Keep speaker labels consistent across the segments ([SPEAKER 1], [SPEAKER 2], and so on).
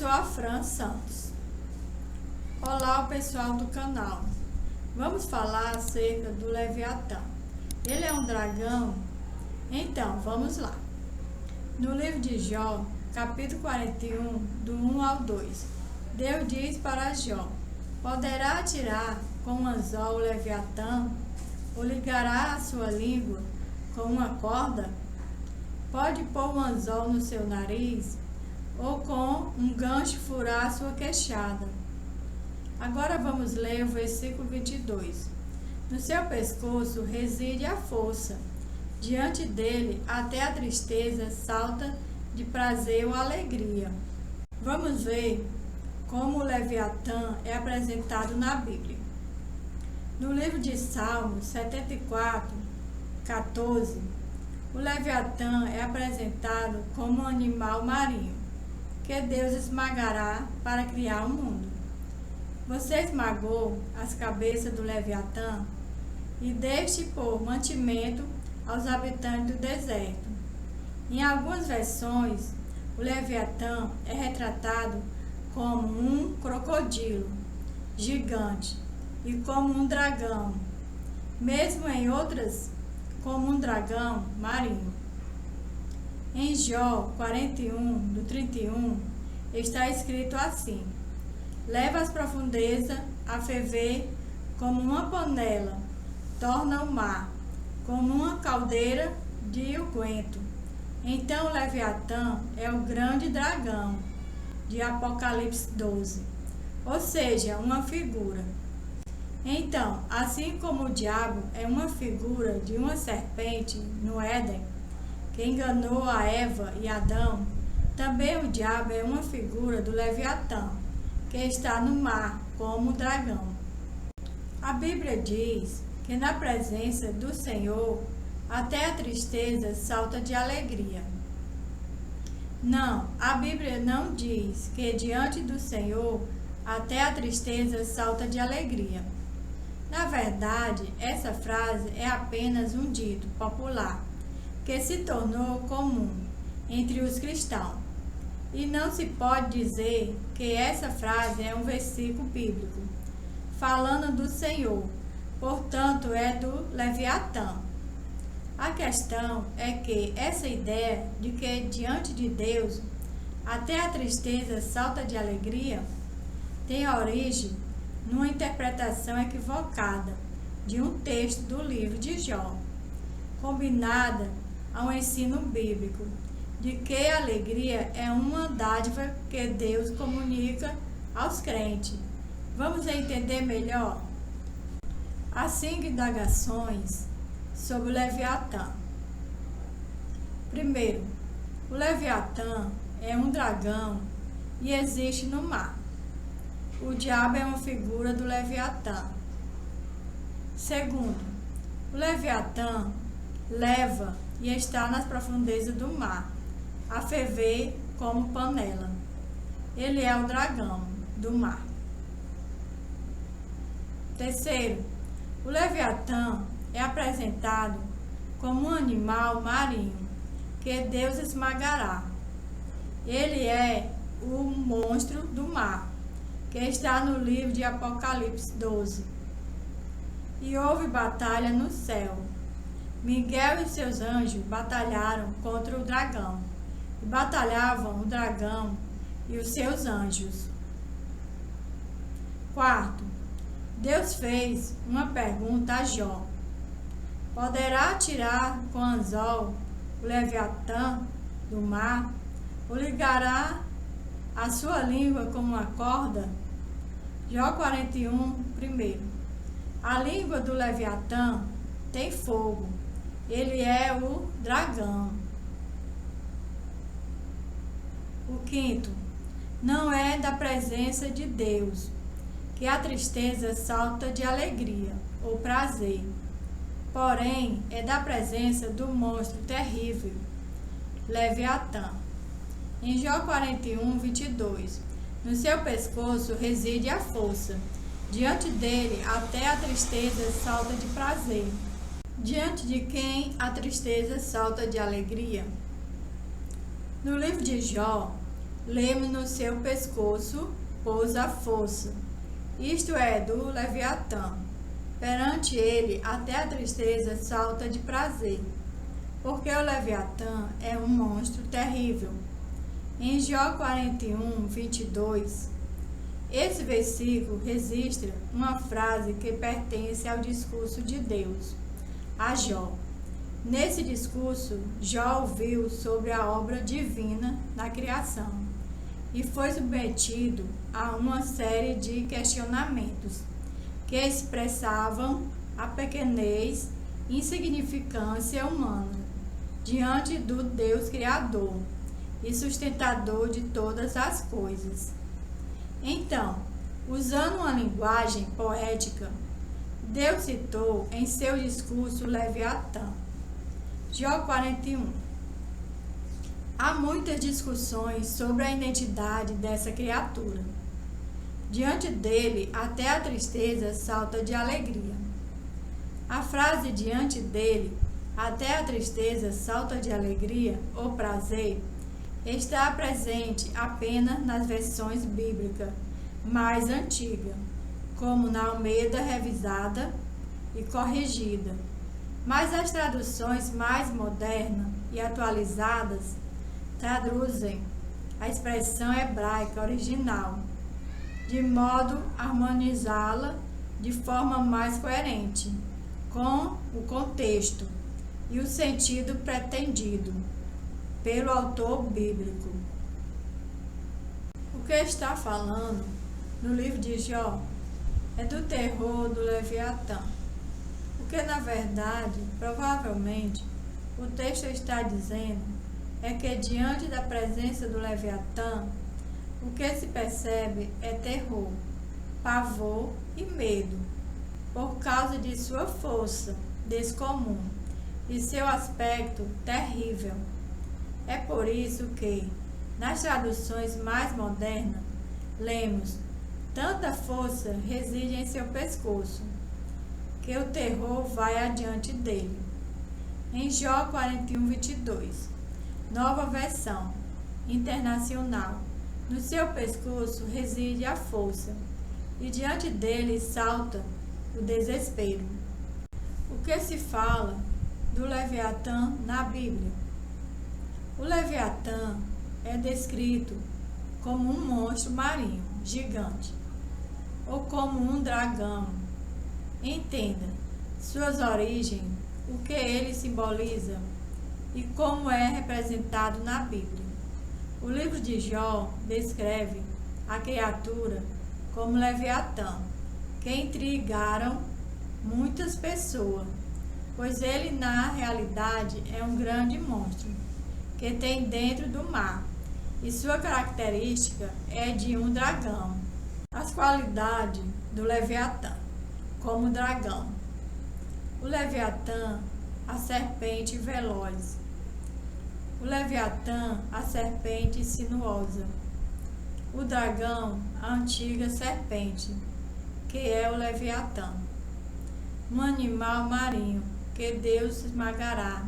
[SPEAKER 1] sou a Fran Santos. Olá, pessoal do canal. Vamos falar acerca do Leviatã. Ele é um dragão? Então, vamos lá. No livro de Jó, capítulo 41, do 1 ao 2, Deus diz para Jó: poderá atirar com um anzol o Leviatã, ou ligará a sua língua com uma corda? Pode pôr um anzol no seu nariz, ou com um gancho furar a sua queixada. Agora vamos ler o versículo 22. No seu pescoço reside a força, diante dele até a tristeza salta de prazer ou alegria. Vamos ver como o Leviatã é apresentado na Bíblia. No livro de Salmos 74, 14, o Leviatã é apresentado como um animal marinho, que Deus esmagará para criar o mundo. Você esmagou as cabeças do Leviatã e deste por mantimento aos habitantes do deserto. Em algumas versões, o Leviatã é retratado como um crocodilo gigante e como um dragão, mesmo em outras, como um dragão marinho. Em Jó 41, do 31, está escrito assim: leva as profundezas a ferver como uma panela, torna o mar como uma caldeira de unguento. Então o Leviatã é o grande dragão de Apocalipse 12, ou seja, uma figura. Então, assim como o diabo é uma figura de uma serpente no Éden, que enganou a Eva e Adão, também o diabo é uma figura do Leviatã, que está no mar como dragão. A Bíblia diz que na presença do Senhor até a tristeza salta de alegria. Não, a Bíblia não diz que diante do Senhor até a tristeza salta de alegria. Na verdade, essa frase é apenas um dito popular que se tornou comum entre os cristãos. E não se pode dizer que essa frase é um versículo bíblico falando do Senhor, portanto é do Leviatã. A questão é que essa ideia de que diante de Deus até a tristeza salta de alegria tem origem numa interpretação equivocada de um texto do livro de Jó, combinada ao ensino bíblico de que a alegria é uma dádiva que Deus comunica aos crentes. Vamos entender melhor? As 5 indagações sobre o Leviatã. Primeiro, o Leviatã é um dragão e existe no mar. O diabo é uma figura do Leviatã. Segundo, o Leviatã leva e está nas profundezas do mar, a ferver como panela. Ele é o dragão do mar. Terceiro, o Leviatã é apresentado como um animal marinho que Deus esmagará. Ele é o monstro do mar, que está no livro de Apocalipse 12. E houve batalha no céu. Miguel e seus anjos batalharam contra o dragão, e batalhavam o dragão e os seus anjos. Quarto, Deus fez uma pergunta a Jó: poderá atirar com anzol o Leviatã do mar, ou ligará a sua língua com uma corda? Jó 41, primeiro. A língua do Leviatã tem fogo. Ele é o dragão. O quinto, não é da presença de Deus que a tristeza salta de alegria ou prazer, porém é da presença do monstro terrível, Leviatã. Em Jó 41, 22, no seu pescoço reside a força, diante dele até a tristeza salta de prazer. Diante de quem a tristeza salta de alegria? No livro de Jó, leme no seu pescoço pousa a força, isto é, do Leviatã. Perante ele, até a tristeza salta de prazer, porque o Leviatã é um monstro terrível. Em Jó 41, 22, esse versículo registra uma frase que pertence ao discurso de Deus a Jó. Nesse discurso, Jó ouviu sobre a obra divina na criação e foi submetido a uma série de questionamentos que expressavam a pequenez e insignificância humana diante do Deus Criador e sustentador de todas as coisas. Então, usando uma linguagem poética, Deus citou em seu discurso Leviatã. Jó 41. Há muitas discussões sobre a identidade dessa criatura. Diante dele, até a tristeza salta de alegria. A frase diante dele, até a tristeza salta de alegria ou prazer, está presente apenas nas versões bíblicas mais antigas, como na Almeida revisada e corrigida. Mas as traduções mais modernas e atualizadas traduzem a expressão hebraica original, de modo a harmonizá-la de forma mais coerente com o contexto e o sentido pretendido pelo autor bíblico. O que está falando no livro de Jó é do terror do Leviatã, porque na verdade, provavelmente, o texto está dizendo é que diante da presença do Leviatã, o que se percebe é terror, pavor e medo, por causa de sua força descomum e seu aspecto terrível. É por isso que, nas traduções mais modernas, lemos: tanta força reside em seu pescoço, que o terror vai adiante dele. Em Jó 41, 22, nova versão internacional, no seu pescoço reside a força, e diante dele salta o desespero. O que se fala do Leviatã na Bíblia? O Leviatã é descrito como um monstro marinho gigante, ou como um dragão. Entenda suas origens, o que ele simboliza e como é representado na Bíblia. O livro de Jó descreve a criatura como Leviatã, que intrigaram muitas pessoas, pois ele na realidade é um grande monstro que tem dentro do mar, e sua característica é de um dragão. As qualidades do Leviatã como dragão. O Leviatã, a serpente veloz. O Leviatã, a serpente sinuosa. O dragão, a antiga serpente, que é o Leviatã. Um animal marinho que Deus esmagará,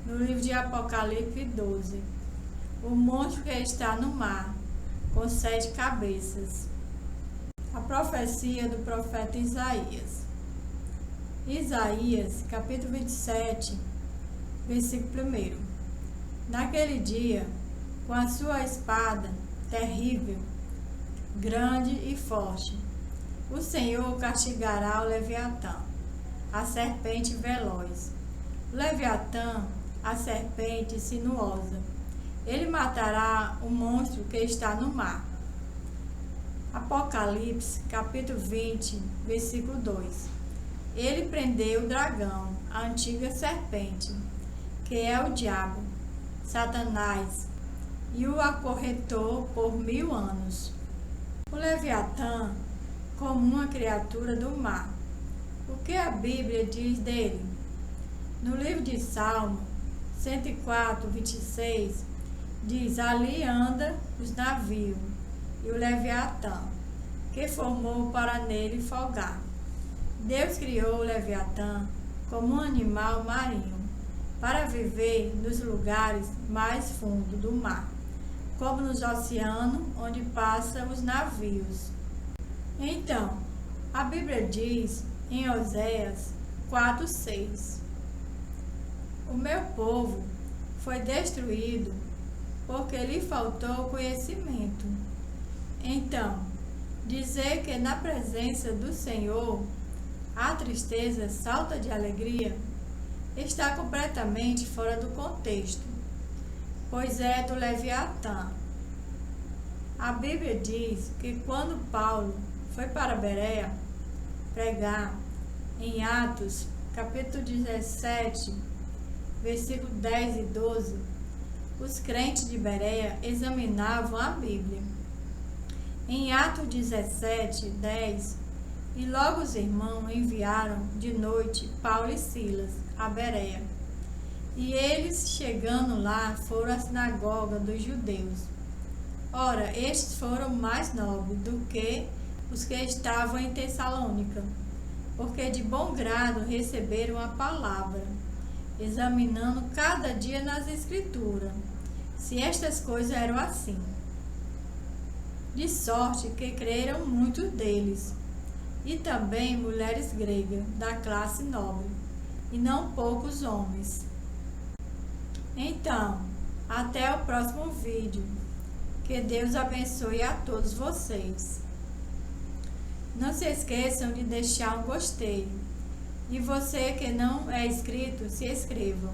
[SPEAKER 1] no livro de Apocalipse 12. O monstro que está no mar, com 7 cabeças. A profecia do profeta Isaías. Isaías, capítulo 27, versículo 1. Naquele dia, com a sua espada terrível, grande e forte, o Senhor castigará o Leviatã, a serpente veloz. O Leviatã, a serpente sinuosa. Ele matará o monstro que está no mar. Apocalipse, capítulo 20, versículo 2. Ele prendeu o dragão, a antiga serpente, que é o diabo, Satanás, e o acorrentou por 1000 anos. O Leviatã, como uma criatura do mar. O que a Bíblia diz dele? No livro de Salmo 104, 26, diz: ali anda os navios e o Leviatã, que formou para nele folgar. Deus criou o Leviatã como um animal marinho, para viver nos lugares mais fundos do mar, como nos oceanos onde passam os navios. Então, a Bíblia diz em Oséias 4:6: o meu povo foi destruído porque lhe faltou conhecimento. Então, dizer que na presença do Senhor a tristeza salta de alegria está completamente fora do contexto, pois é do Leviatã. A Bíblia diz que quando Paulo foi para Bereia pregar, em Atos, capítulo 17, versículo 10 e 12, os crentes de Bereia examinavam a Bíblia. Em Atos 17, 10, e logo os irmãos enviaram de noite Paulo e Silas a Bereia. E eles, chegando lá, foram à sinagoga dos judeus. Ora, estes foram mais nobres do que os que estavam em Tessalônica, porque de bom grado receberam a palavra, examinando cada dia nas Escrituras, se estas coisas eram assim. De sorte que creram muitos deles, e também mulheres gregas da classe nobre, e não poucos homens. Então, até o próximo vídeo. Que Deus abençoe a todos vocês. Não se esqueçam de deixar um gostei. E você que não é inscrito, se inscrevam.